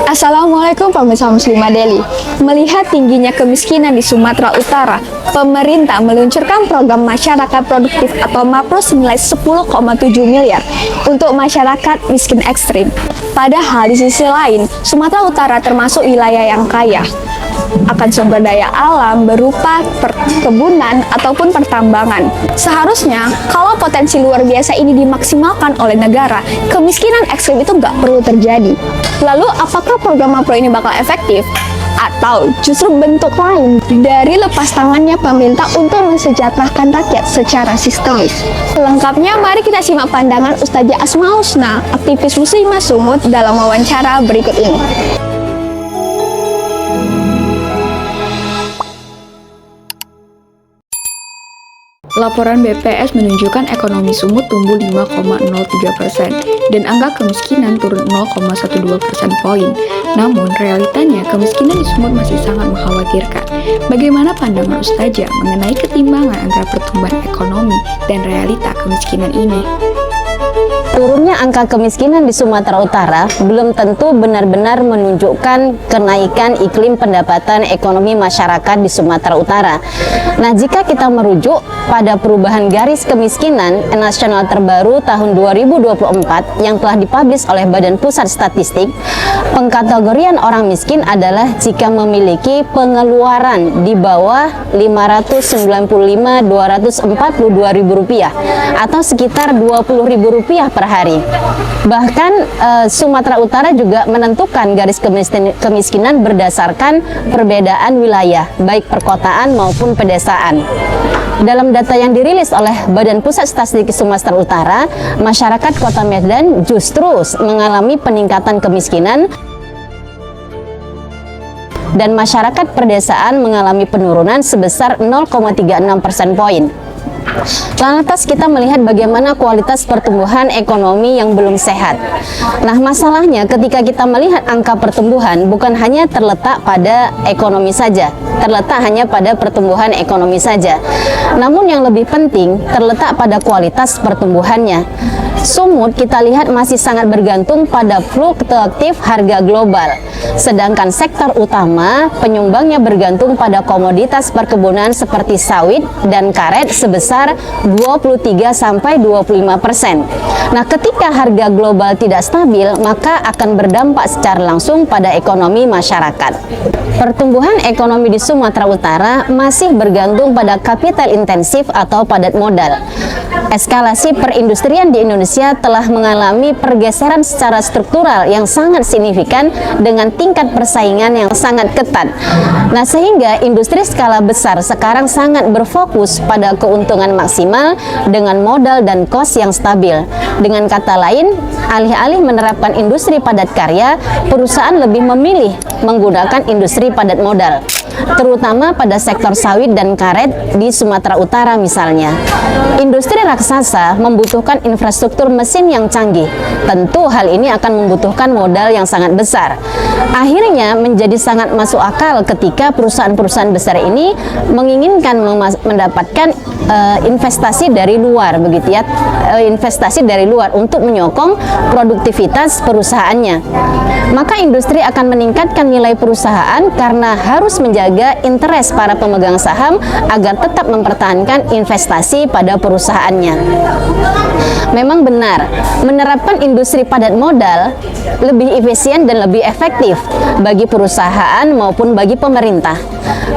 Assalamualaikum pemirsa Muslimah Delhi. Melihat tingginya kemiskinan di Sumatera Utara, pemerintah meluncurkan program masyarakat produktif atau MAPRO senilai 10,7 miliar untuk masyarakat miskin ekstrim. Padahal di sisi lain, Sumatera Utara termasuk wilayah yang kaya akan sumber daya alam berupa perkebunan ataupun pertambangan. Seharusnya, kalau potensi luar biasa ini dimaksimalkan oleh negara, kemiskinan ekstrim itu nggak perlu terjadi. Lalu, apakah program MAPRO ini bakal efektif? Atau justru bentuk lain dari lepas tangannya pemerintah untuk mensejahterakan rakyat secara sistemis? Lengkapnya, mari kita simak pandangan Ustazah Asma Husna, aktivis Muslimah Sumut dalam wawancara berikut ini. Laporan BPS menunjukkan ekonomi Sumut tumbuh 5,03% dan angka kemiskinan turun 0,12% poin. Namun, realitanya kemiskinan di Sumut masih sangat mengkhawatirkan. Bagaimana pandangan Ustazah mengenai ketimbangan antara pertumbuhan ekonomi dan realita kemiskinan ini? Turunnya angka kemiskinan di Sumatera Utara belum tentu benar-benar menunjukkan kenaikan iklim pendapatan ekonomi masyarakat di Sumatera Utara. Nah, jika kita merujuk pada perubahan garis kemiskinan nasional terbaru tahun 2024 yang telah dipublish oleh Badan Pusat Statistik, pengkategorian orang miskin adalah jika memiliki pengeluaran di bawah Rp595.242 atau sekitar Rp20.000 per hari. Bahkan Sumatera Utara juga menentukan garis kemiskinan berdasarkan perbedaan wilayah, baik perkotaan maupun pedesaan. Dalam data yang dirilis oleh Badan Pusat Statistik Sumatera Utara, masyarakat Kota Medan justru mengalami peningkatan kemiskinan dan masyarakat pedesaan mengalami penurunan sebesar 0,36% poin. Lantas kita melihat bagaimana kualitas pertumbuhan ekonomi yang belum sehat. Nah, masalahnya ketika kita melihat angka pertumbuhan bukan hanya terletak pada ekonomi saja, terletak hanya pada pertumbuhan ekonomi saja. Namun yang lebih penting terletak pada kualitas pertumbuhannya. Sumut kita lihat masih sangat bergantung pada fluktuatif harga global. Sedangkan sektor utama penyumbangnya bergantung pada komoditas perkebunan seperti sawit dan karet sebesar 23-25%. Nah, ketika harga global tidak stabil, maka akan berdampak secara langsung pada ekonomi masyarakat. Pertumbuhan ekonomi di Sumatera Utara masih bergantung pada kapital intensif atau padat modal. Eskalasi perindustrian di Indonesia telah mengalami pergeseran secara struktural yang sangat signifikan dengan tingkat persaingan yang sangat ketat. Nah, sehingga industri skala besar sekarang sangat berfokus pada keuntungan maksimal dengan modal dan kos yang stabil. Dengan kata lain, alih-alih menerapkan industri padat karya, perusahaan lebih memilih menggunakan industri padat modal, terutama pada sektor sawit dan karet di Sumatera Utara misalnya. Industri raksasa membutuhkan infrastruktur mesin yang canggih. Tentu hal ini akan membutuhkan modal yang sangat besar. Akhirnya menjadi sangat masuk akal ketika perusahaan-perusahaan besar ini menginginkan mendapatkan investasi dari luar, begitu ya, investasi dari luar untuk menyokong produktivitas perusahaannya. Maka industri akan meningkatkan nilai perusahaan karena harus menjaga interest para pemegang saham agar tetap mempertahankan investasi pada perusahaannya. Memang benar, menerapkan industri padat modal lebih efisien dan lebih efektif bagi perusahaan maupun bagi pemerintah.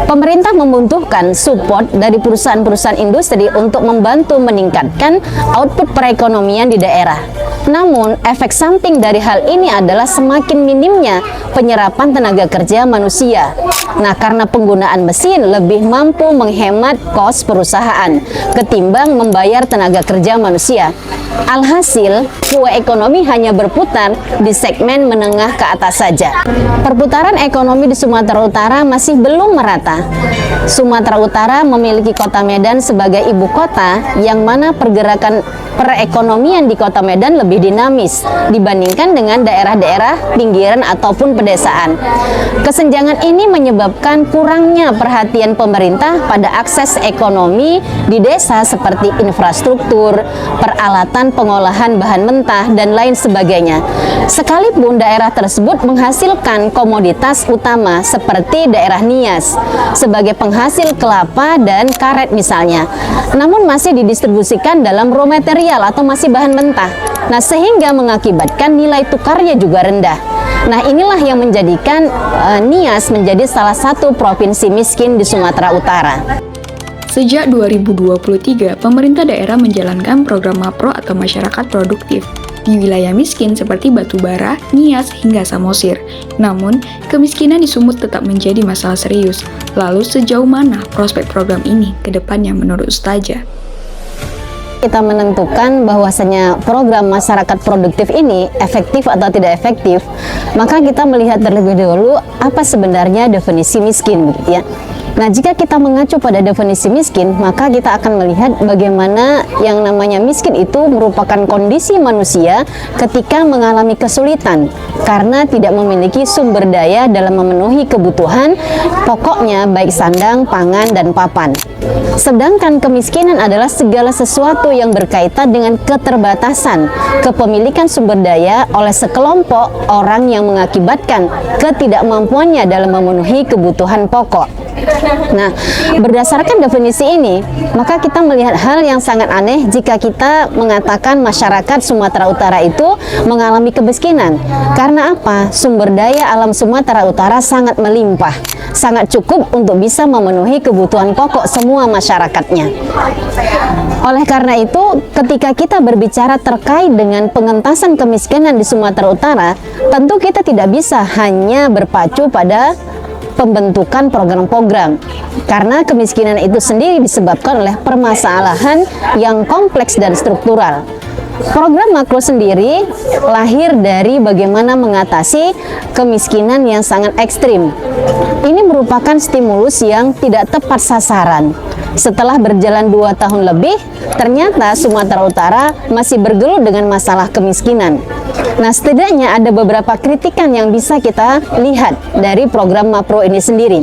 Pemerintah membutuhkan support dari perusahaan-perusahaan industri untuk membantu meningkatkan output perekonomian di daerah. Namun, efek samping dari hal ini adalah semakin minimnya penyerapan tenaga kerja manusia. Nah, karena penggunaan mesin lebih mampu menghemat kos perusahaan ketimbang membayar tenaga kerja manusia. Alhasil, kue ekonomi hanya berputar di segmen menengah ke atas saja. Perputaran ekonomi di Sumatera Utara masih belum merata. Sumatera Utara memiliki Kota Medan sebagai ibu kota yang mana pergerakan perekonomian di Kota Medan lebih dinamis dibandingkan dengan daerah-daerah pinggiran ataupun pedesaan. Kesenjangan ini menyebabkan kurangnya perhatian pemerintah pada akses ekonomi di desa seperti infrastruktur, peralatan peningkatan pengolahan bahan mentah, dan lain sebagainya. Sekalipun daerah tersebut menghasilkan komoditas utama seperti daerah Nias sebagai penghasil kelapa dan karet misalnya, namun masih didistribusikan dalam raw material atau masih bahan mentah. Nah, sehingga mengakibatkan nilai tukarnya juga rendah. Nah, inilah yang menjadikan Nias menjadi salah satu provinsi miskin di Sumatera Utara. Sejak 2023, pemerintah daerah menjalankan program MAPRO atau Masyarakat Produktif di wilayah miskin seperti Batubara, Nias, hingga Samosir. Namun, kemiskinan di Sumut tetap menjadi masalah serius. Lalu sejauh mana prospek program ini ke depannya menurut Ustazah? Kita menentukan bahwasanya program masyarakat produktif ini efektif atau tidak efektif, maka kita melihat terlebih dahulu apa sebenarnya definisi miskin, gitu ya. Nah, jika kita mengacu pada definisi miskin, maka kita akan melihat bagaimana yang namanya miskin itu merupakan kondisi manusia ketika mengalami kesulitan karena tidak memiliki sumber daya dalam memenuhi kebutuhan pokoknya baik sandang, pangan, dan papan. Sedangkan kemiskinan adalah segala sesuatu yang berkaitan dengan keterbatasan kepemilikan sumber daya oleh sekelompok orang yang mengakibatkan ketidakmampuannya dalam memenuhi kebutuhan pokok. Nah, berdasarkan definisi ini, maka kita melihat hal yang sangat aneh jika kita mengatakan masyarakat Sumatera Utara itu mengalami kemiskinan. Karena apa? Sumber daya alam Sumatera Utara sangat melimpah, sangat cukup untuk bisa memenuhi kebutuhan pokok semua masyarakatnya. Oleh karena itu, ketika kita berbicara terkait dengan pengentasan kemiskinan di Sumatera Utara, tentu kita tidak bisa hanya berpacu pada pembentukan program-program, karena kemiskinan itu sendiri disebabkan oleh permasalahan yang kompleks dan struktural. Program makro sendiri lahir dari bagaimana mengatasi kemiskinan yang sangat ekstrim. Ini merupakan stimulus yang tidak tepat sasaran. Setelah berjalan 2 tahun lebih, ternyata Sumatera Utara masih bergelut dengan masalah kemiskinan. Nah, setidaknya ada beberapa kritikan yang bisa kita lihat dari program MAPRO ini sendiri.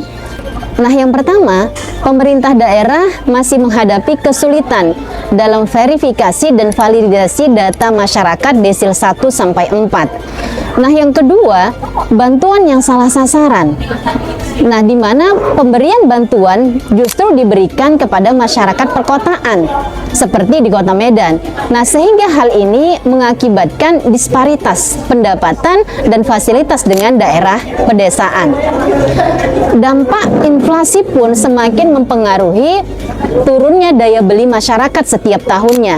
Nah, yang pertama, pemerintah daerah masih menghadapi kesulitan dalam verifikasi dan validasi data masyarakat desil 1-4. Nah, yang kedua, bantuan yang salah sasaran. Nah, di mana pemberian bantuan justru diberikan kepada masyarakat perkotaan, seperti di Kota Medan. Nah, sehingga hal ini mengakibatkan disparitas pendapatan dan fasilitas dengan daerah pedesaan. Dampak inflasi pun semakin mempengaruhi turunnya daya beli masyarakat setiap tahunnya,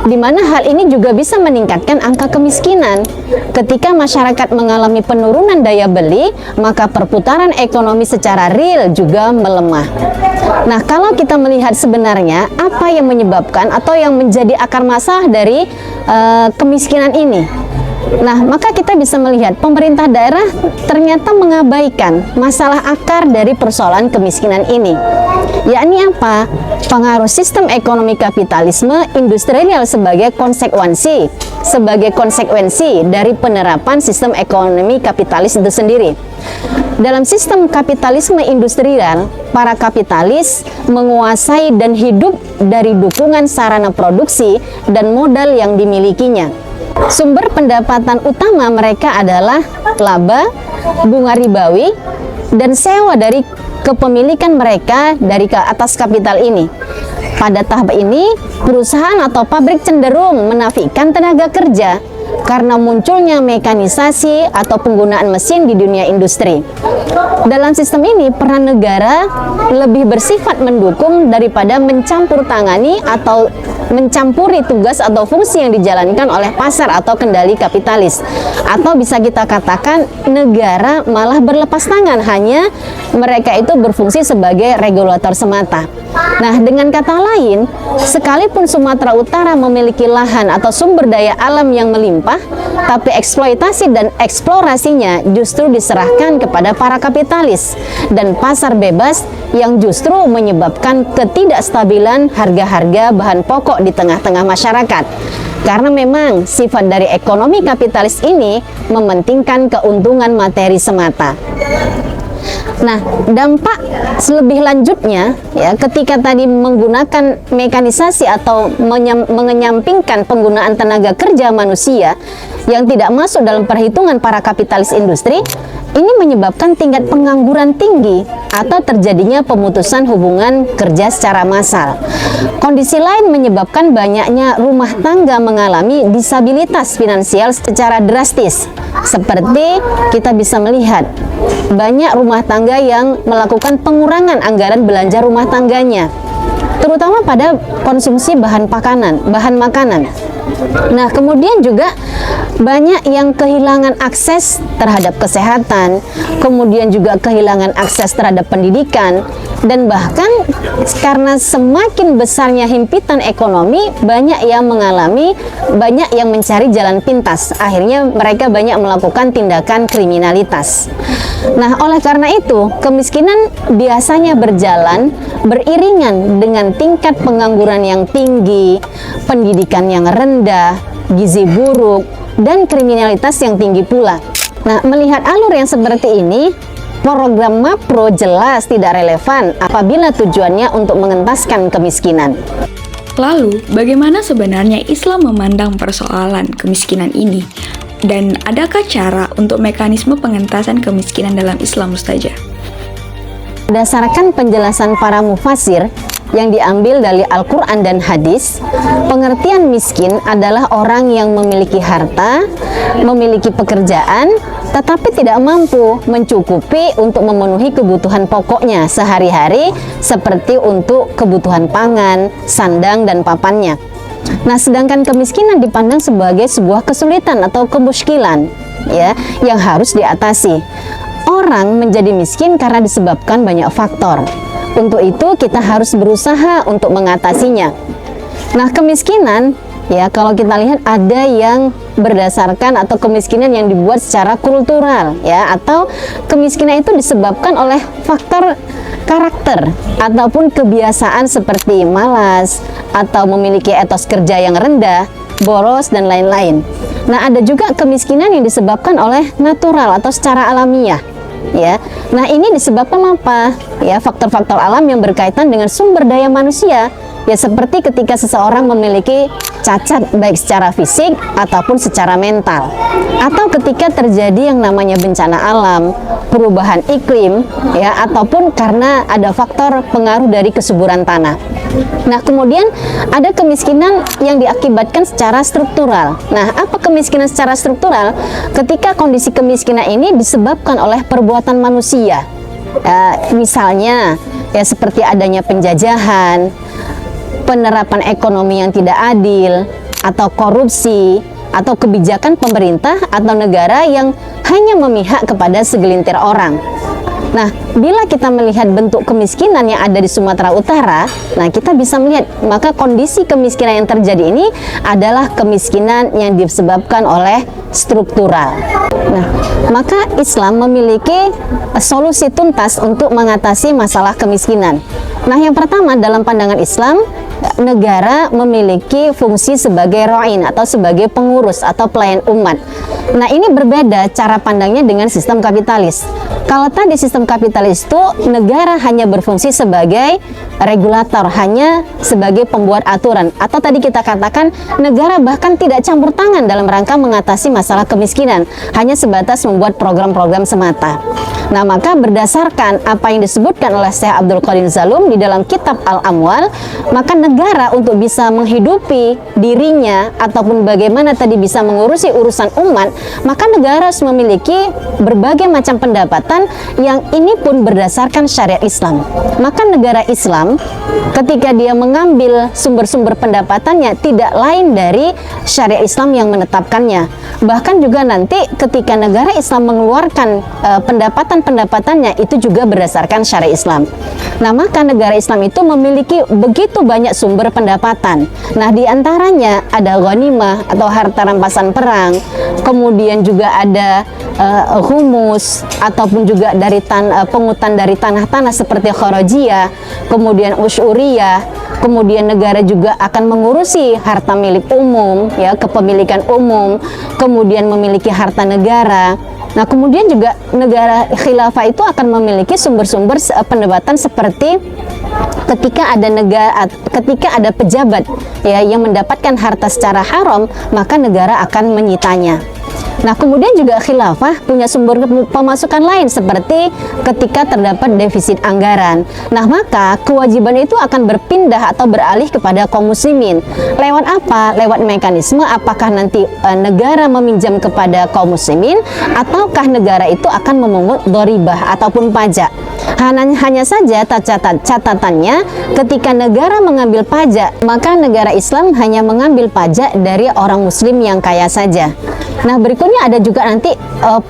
di mana hal ini juga bisa meningkatkan angka kemiskinan. Ketika masyarakat mengalami penurunan daya beli, maka perputaran ekonomi secara real juga melemah. Nah, kalau kita melihat sebenarnya apa yang menyebabkan atau yang menjadi akar masalah dari kemiskinan ini, nah, maka kita bisa melihat pemerintah daerah ternyata mengabaikan masalah akar dari persoalan kemiskinan ini, yakni apa? Pengaruh sistem ekonomi kapitalisme industrial sebagai konsekuensi dari penerapan sistem ekonomi kapitalis itu sendiri. Dalam sistem kapitalisme industrial, para kapitalis menguasai dan hidup dari dukungan sarana produksi dan modal yang dimilikinya. Sumber pendapatan utama mereka adalah laba, bunga ribawi, dan sewa dari kepemilikan mereka dari ke atas kapital ini. Pada tahap ini, perusahaan atau pabrik cenderung menafikan tenaga kerja karena munculnya mekanisasi atau penggunaan mesin di dunia industri. Dalam sistem ini, peran negara lebih bersifat mendukung daripada mencampur tangani atau mencampuri tugas atau fungsi yang dijalankan oleh pasar atau kendali kapitalis. Atau bisa kita katakan negara malah berlepas tangan, hanya mereka itu berfungsi sebagai regulator semata. Nah, dengan kata lain, sekalipun Sumatera Utara memiliki lahan atau sumber daya alam yang melimpah, tapi eksploitasi dan eksplorasinya justru diserahkan kepada para kapitalis dan pasar bebas yang justru menyebabkan ketidakstabilan harga-harga bahan pokok di tengah-tengah masyarakat. Karena memang sifat dari ekonomi kapitalis ini mementingkan keuntungan materi semata. Nah, dampak lebih lanjutnya ya ketika tadi menggunakan mekanisasi atau mengenyampingkan penggunaan tenaga kerja manusia yang tidak masuk dalam perhitungan para kapitalis industri, ini menyebabkan tingkat pengangguran tinggi atau terjadinya pemutusan hubungan kerja secara massal. Kondisi lain menyebabkan banyaknya rumah tangga mengalami disabilitas finansial secara drastis. Seperti kita bisa melihat banyak rumah tangga yang melakukan pengurangan anggaran belanja rumah tangganya, terutama pada konsumsi bahan makanan. Nah, kemudian juga banyak yang kehilangan akses terhadap kesehatan, kemudian juga kehilangan akses terhadap pendidikan, dan bahkan karena semakin besarnya himpitan ekonomi, banyak yang mencari jalan pintas. Akhirnya mereka banyak melakukan tindakan kriminalitas. Nah, oleh karena itu, kemiskinan biasanya berjalan beriringan dengan tingkat pengangguran yang tinggi, pendidikan yang rendah, gizi buruk, dan kriminalitas yang tinggi pula. Nah, melihat alur yang seperti ini, program MAPRO jelas tidak relevan apabila tujuannya untuk mengentaskan kemiskinan. Lalu, bagaimana sebenarnya Islam memandang persoalan kemiskinan ini? Dan adakah cara untuk mekanisme pengentasan kemiskinan dalam Islam, Ustazah? Berdasarkan penjelasan para mufasir yang diambil dari Al-Quran dan hadis, pengertian miskin adalah orang yang memiliki harta, memiliki pekerjaan, tetapi tidak mampu mencukupi untuk memenuhi kebutuhan pokoknya sehari-hari seperti untuk kebutuhan pangan, sandang, dan papannya. Nah, sedangkan kemiskinan dipandang sebagai sebuah kesulitan atau kemuskilan ya, yang harus diatasi. Orang menjadi miskin karena disebabkan banyak faktor. Untuk itu kita harus berusaha untuk mengatasinya. Nah, kemiskinan ya, kalau kita lihat ada yang berdasarkan atau kemiskinan yang dibuat secara kultural ya, atau kemiskinan itu disebabkan oleh faktor karakter ataupun kebiasaan seperti malas atau memiliki etos kerja yang rendah, boros, dan lain-lain. Nah, ada juga kemiskinan yang disebabkan oleh natural atau secara alamiah ya. Nah, ini disebabkan apa? Ya, faktor-faktor alam yang berkaitan dengan sumber daya manusia. Ya, seperti ketika seseorang memiliki cacat baik secara fisik ataupun secara mental, atau ketika terjadi yang namanya bencana alam, perubahan iklim ya, ataupun karena ada faktor pengaruh dari kesuburan tanah. Nah, kemudian ada kemiskinan yang diakibatkan secara struktural. Nah, apa kemiskinan secara struktural? Ketika kondisi kemiskinan ini disebabkan oleh perbuatan manusia, misalnya ya seperti adanya penjajahan, penerapan ekonomi yang tidak adil, atau korupsi, atau kebijakan pemerintah atau negara yang hanya memihak kepada segelintir orang. Nah, bila kita melihat bentuk kemiskinan yang ada di Sumatera Utara, nah kita bisa melihat maka kondisi kemiskinan yang terjadi ini adalah kemiskinan yang disebabkan oleh struktural. Nah, maka Islam memiliki solusi tuntas untuk mengatasi masalah kemiskinan. Nah, yang pertama dalam pandangan Islam, negara memiliki fungsi sebagai ro'in atau sebagai pengurus atau pelayan umat. Nah, ini berbeda cara pandangnya dengan sistem kapitalis. Kalau tadi sistem kapitalis itu negara hanya berfungsi sebagai regulator, hanya sebagai pembuat aturan, atau tadi kita katakan negara bahkan tidak campur tangan dalam rangka mengatasi masalah kemiskinan, hanya sebatas membuat program-program semata. Nah, maka berdasarkan apa yang disebutkan oleh Syekh Abdul Qadir Zalum di dalam kitab Al-Amwal, maka negara untuk bisa menghidupi dirinya ataupun bagaimana tadi bisa mengurusi urusan umat, maka negara harus memiliki berbagai macam pendapatan yang ini pun berdasarkan syariat Islam. Maka negara Islam ketika dia mengambil sumber-sumber pendapatannya tidak lain dari syariat Islam yang menetapkannya. Bahkan juga nanti ketika negara Islam mengeluarkan pendapatan-pendapatannya itu juga berdasarkan syariat Islam. Nah, maka negara Islam itu memiliki begitu banyak sumber pendapatan. Nah, diantaranya ada ghanimah atau harta rampasan perang, kemudian juga ada humus ataupun juga dari pungutan dari tanah-tanah seperti kharajiyah, kemudian usyuriyah, kemudian negara juga akan mengurusi harta milik umum ya, kepemilikan umum, kemudian memiliki harta negara, Nah, kemudian juga negara khilafah itu akan memiliki sumber-sumber pendapatan seperti ketika ada pejabat ya yang mendapatkan harta secara haram, maka negara akan menyitanya. Nah, kemudian juga khilafah punya sumber pemasukan lain seperti ketika terdapat defisit anggaran. Nah, maka kewajiban itu akan berpindah atau beralih kepada kaum muslimin. Lewat apa? Lewat mekanisme apakah nanti negara meminjam kepada kaum muslimin ataukah negara itu akan memungut dharibah ataupun pajak. Hanya saja catatannya ketika negara mengambil pajak, maka negara Islam hanya mengambil pajak dari orang muslim yang kaya saja. Nah, berikutnya ada juga nanti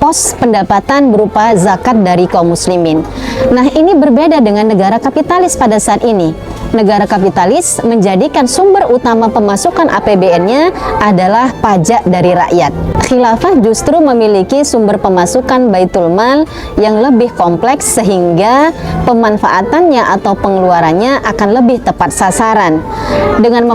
pos pendapatan berupa zakat dari kaum muslimin. Nah, ini berbeda dengan negara kapitalis pada saat ini. Negara kapitalis menjadikan sumber utama pemasukan APBN-nya adalah pajak dari rakyat. Khilafah justru memiliki sumber pemasukan Baitul Mal yang lebih kompleks sehingga pemanfaatannya atau pengeluarannya akan lebih tepat sasaran. Dengan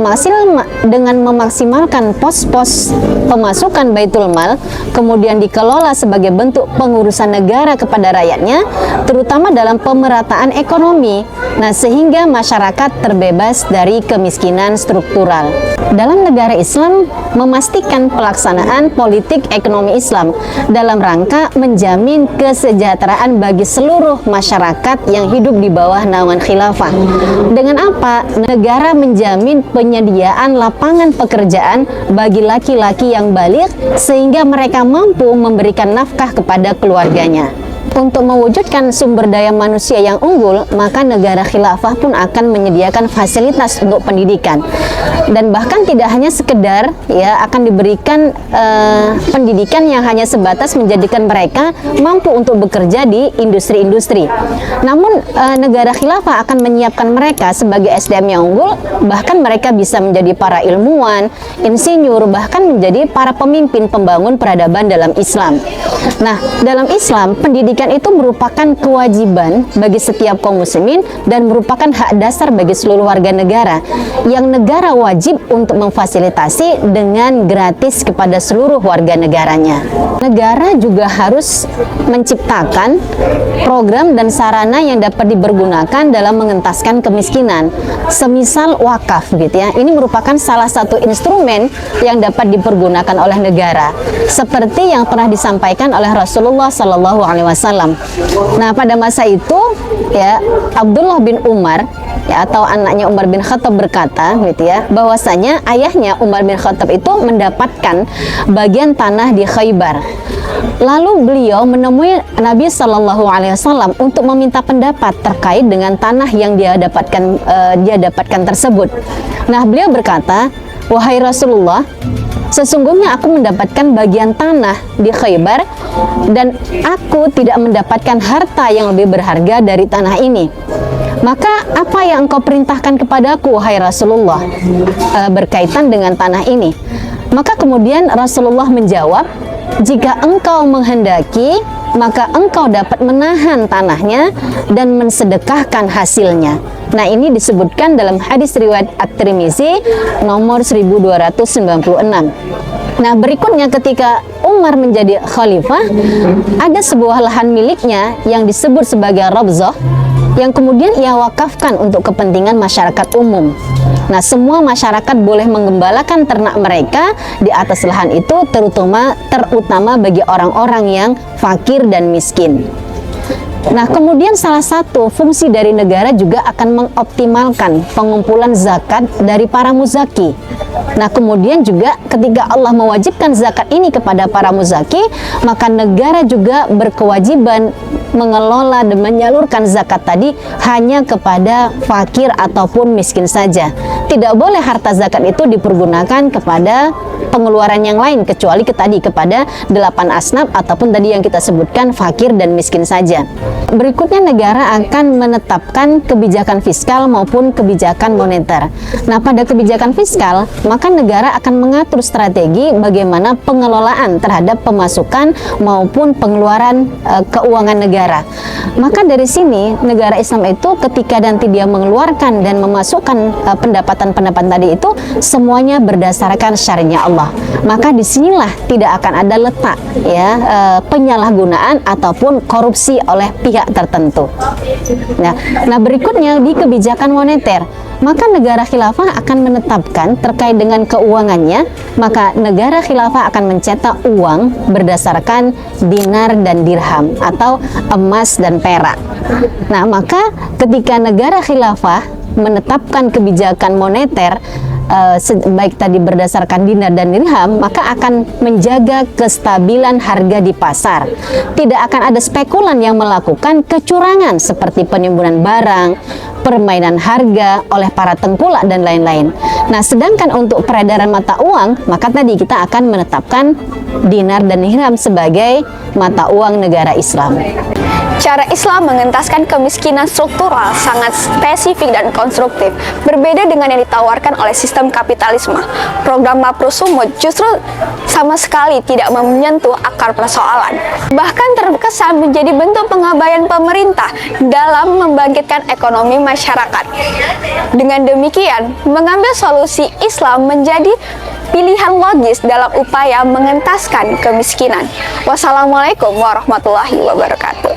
memaksimalkan pos-pos pemasukan Baitul Mal kemudian dikelola sebagai bentuk pengurusan negara kepada rakyatnya, terutama dalam pemerataan ekonomi. Nah, sehingga masyarakat terbebas dari kemiskinan struktural. Dalam negara Islam memastikan pelaksanaan politik ekonomi Islam dalam rangka menjamin kesejahteraan bagi seluruh masyarakat yang hidup di bawah naungan khilafah. Dengan apa? Negara menjamin penyediaan lapangan pekerjaan bagi laki-laki yang baligh sehingga mereka mampu memberikan nafkah kepada keluarganya. Untuk mewujudkan sumber daya manusia yang unggul, maka negara khilafah pun akan menyediakan fasilitas untuk pendidikan. Dan bahkan tidak hanya sekedar ya akan diberikan pendidikan yang hanya sebatas menjadikan mereka mampu untuk bekerja di industri-industri. Namun negara khilafah akan menyiapkan mereka sebagai SDM yang unggul, bahkan mereka bisa menjadi para ilmuwan, insinyur, bahkan menjadi para pemimpin pembangun peradaban dalam Islam. Nah, dalam Islam pendidikan itu merupakan kewajiban bagi setiap kaum muslimin dan merupakan hak dasar bagi seluruh warga negara yang negara wajib untuk memfasilitasi dengan gratis kepada seluruh warga negaranya. Negara juga harus menciptakan program dan sarana yang dapat dipergunakan dalam mengentaskan kemiskinan, semisal wakaf gitu ya. Ini merupakan salah satu instrumen yang dapat dipergunakan oleh negara seperti yang pernah disampaikan oleh Rasulullah Sallallahu Alaihi Wasallam. Nah, pada masa itu ya Abdullah bin Umar ya atau anaknya Umar bin Khattab berkata gitu ya bahwasanya ayahnya Umar bin Khattab itu mendapatkan bagian tanah di Khaybar. Lalu beliau menemui Nabi Sallallahu Alaihi Wasallam untuk meminta pendapat terkait dengan tanah yang dia dapatkan tersebut. Nah, beliau berkata, "Wahai Rasulullah, sesungguhnya aku mendapatkan bagian tanah di Khaybar dan aku tidak mendapatkan harta yang lebih berharga dari tanah ini. Maka apa yang engkau perintahkan kepadaku, wahai Rasulullah, berkaitan dengan tanah ini?" Maka kemudian Rasulullah menjawab, "Jika engkau menghendaki, maka engkau dapat menahan tanahnya dan mensedekahkan hasilnya." Nah, ini disebutkan dalam hadis riwayat At-Tirmizi nomor 1296. Nah, berikutnya ketika Umar menjadi khalifah, ada sebuah lahan miliknya yang disebut sebagai Rabzah yang kemudian ia wakafkan untuk kepentingan masyarakat umum. Nah, semua masyarakat boleh menggembalakan ternak mereka di atas lahan itu, terutama bagi orang-orang yang fakir dan miskin. Nah, kemudian salah satu fungsi dari negara juga akan mengoptimalkan pengumpulan zakat dari para muzaki. Nah, kemudian juga ketika Allah mewajibkan zakat ini kepada para muzaki, maka negara juga berkewajiban mengelola dan menyalurkan zakat tadi hanya kepada fakir ataupun miskin saja. Tidak boleh harta zakat itu dipergunakan kepada pengeluaran yang lain kecuali kepada 8 asnaf ataupun tadi yang kita sebutkan fakir dan miskin saja. Berikutnya negara akan menetapkan kebijakan fiskal maupun kebijakan moneter. Nah, pada kebijakan fiskal, maka negara akan mengatur strategi bagaimana pengelolaan terhadap pemasukan maupun pengeluaran keuangan negara. negara. Maka dari sini negara Islam itu ketika nanti dia mengeluarkan dan memasukkan pendapatan-pendapatan tadi itu semuanya berdasarkan syariatnya Allah. Maka disinilah tidak akan ada letak ya penyalahgunaan ataupun korupsi oleh pihak tertentu. Nah berikutnya di kebijakan moneter, maka negara khilafah akan menetapkan terkait dengan keuangannya, maka negara khilafah akan mencetak uang berdasarkan dinar dan dirham atau emas dan perak. Nah, maka ketika negara khilafah menetapkan kebijakan moneter baik tadi berdasarkan dinar dan dirham, maka akan menjaga kestabilan harga di pasar. Tidak akan ada spekulan yang melakukan kecurangan seperti penimbunan barang, permainan harga oleh para tengkulak dan lain-lain. Nah, sedangkan untuk peredaran mata uang, maka tadi kita akan menetapkan dinar dan dirham sebagai mata uang negara Islam. Cara Islam mengentaskan kemiskinan struktural sangat spesifik dan konstruktif, berbeda dengan yang ditawarkan oleh sistem kapitalisme. Program Mapro Sumut justru sama sekali tidak menyentuh akar persoalan, bahkan terkesan menjadi bentuk pengabaian pemerintah dalam membangkitkan ekonomi masyarakat. Dengan demikian, mengambil solusi Islam menjadi pilihan logis dalam upaya mengentaskan kemiskinan. Wassalamualaikum warahmatullahi wabarakatuh.